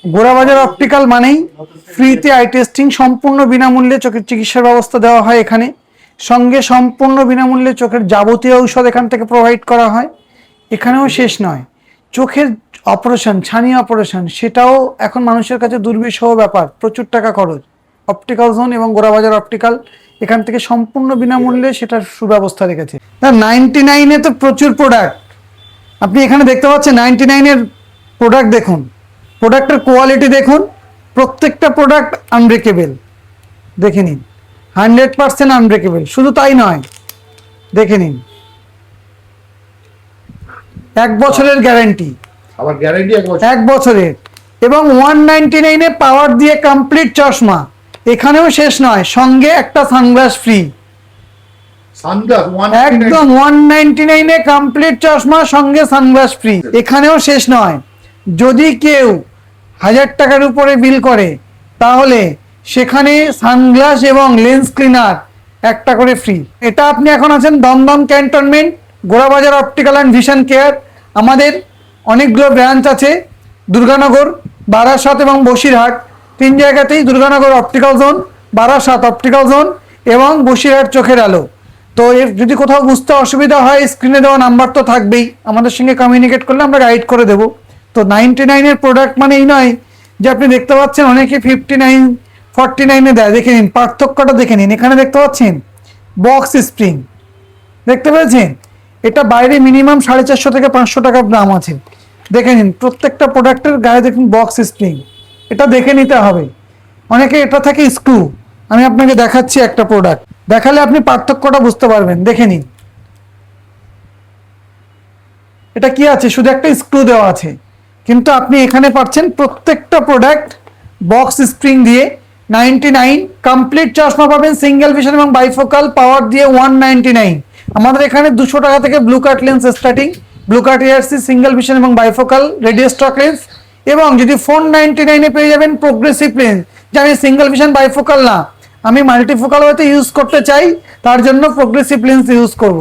Gorabazar optical মানেই ফ্রিতে eye testing, সম্পূর্ণ বিনামূল্যে চোখের চিকিৎসার ব্যবস্থা দেওয়া হয় এখানে। সঙ্গে সম্পূর্ণ বিনামূল্যে চোখের যাবতীয় ঔষধ এখান থেকে প্রোভাইড করা হয়। এখানেও শেষ নয়, চোখের অপারেশন, ছানি অপারেশন, সেটাও এখন মানুষের কাছে দুর্বিষহ ব্যাপার, প্রচুর টাকা খরচ। অপটিক্যাল জোন এবং গোড়াবাজার অপটিক্যাল এখান থেকে সম্পূর্ণ বিনামূল্যে সেটার সুব্যবস্থা রেখেছে। 99-এ তো প্রচুর প্রোডাক্ট আপনি এখানে দেখতে পাচ্ছেন। 99-এর প্রোডাক্ট দেখুন, প্রোডাক্টের কোয়ালিটি দেখুন, প্রত্যেকটা প্রোডাক্ট আনব্রেকেবল। দেখে নিন, 100% আনব্রেকেবল। শুধু তাই নয়, দেখে নিন, 1 বছরের গ্যারান্টি, আবার গ্যারান্টি 1 বছরের। এবং 199-এ পাওয়ার দিয়ে কমপ্লিট চশমা। এখানেও শেষ নয়, সঙ্গে একটা সানগ্লাস ফ্রি। একদম 199-এ কমপ্লিট চশমা, সঙ্গে সানগ্লাস ফ্রি। এখানেও শেষ নয়, যদি কেউ 1000 টাকার উপরে বিল করে তাহলে সেখানে সানগ্লাস এবং লেন্স ক্লিনার একটা করে ফ্রি। এটা আপনি এখন আছেন Dumdum cantonment, Gorabazar optical and vision care. আমাদের অনেকগুলো ব্রাঞ্চ আছে, দুর্গানগর, বারাসাত এবং বসিরহাট। 3 জায়গাতেই Durganagar optical zone, Barasat optical zone এবং বসিরহাট চোখের আলো। তো যদি কোথাও বুঝতে অসুবিধা হয়, স্ক্রিনে দেওয়া নাম্বার তো থাকবেই, আমাদের সঙ্গে কমিউনিকেট করলে আমরা গাইড করে দেবো। তো 99-এর প্রোডাক্ট মানে এই নয় যে আপনি দেখতে পাচ্ছেন অনেকে 59, 49-এ দেয়। দেখে নিন পার্থক্যটা, দেখে নিন। এখানে দেখতে পাচ্ছেন বক্স স্প্রিং, দেখতে পেয়েছেন? এটা বাইরে মিনিমাম 450 থেকে 500 টাকা দাম আছে। দেখে নিন প্রত্যেকটা প্রোডাক্টের গায়ে দেখুন বক্স স্প্রিং, এটা দেখে নিতে হবে। অনেকে এটা থেকে স্ক্রু, আমি আপনাকে দেখাচ্ছি একটা প্রোডাক্ট, দেখালে আপনি পার্থক্যটা বুঝতে পারবেন। দেখে নিন এটা কি আছে, শুধু একটা স্ক্রু দেওয়া আছে, কিন্তু আপনি এখানে পাচ্ছেন প্রত্যেকটা প্রোডাক্ট বক্স স্প্রিং দিয়ে। 99 কমপ্লিট চশমা পাবেন, সিঙ্গেল ভিশন এবং বাইফোকাল, পাওয়ার দিয়ে 199। আমাদের এখানে 200 টাকা থেকে ব্লু কাট লেন্স স্টার্টিং, ব্লু কাট এআরসি, সিঙ্গেল ভিশন এবং বাইফোকাল, রেডিও স্টক লেন্স। এবং যদি 499-এ পেয়ে যাবেন প্রোগ্রেসিভ লেন্স, যে আমি সিঙ্গেল ভিশন বাইফোকাল না, আমি মাল্টিফোকাল হয়তো ইউজ করতে চাই, তার জন্য প্রোগ্রেসিভ লেন্স ইউজ করব।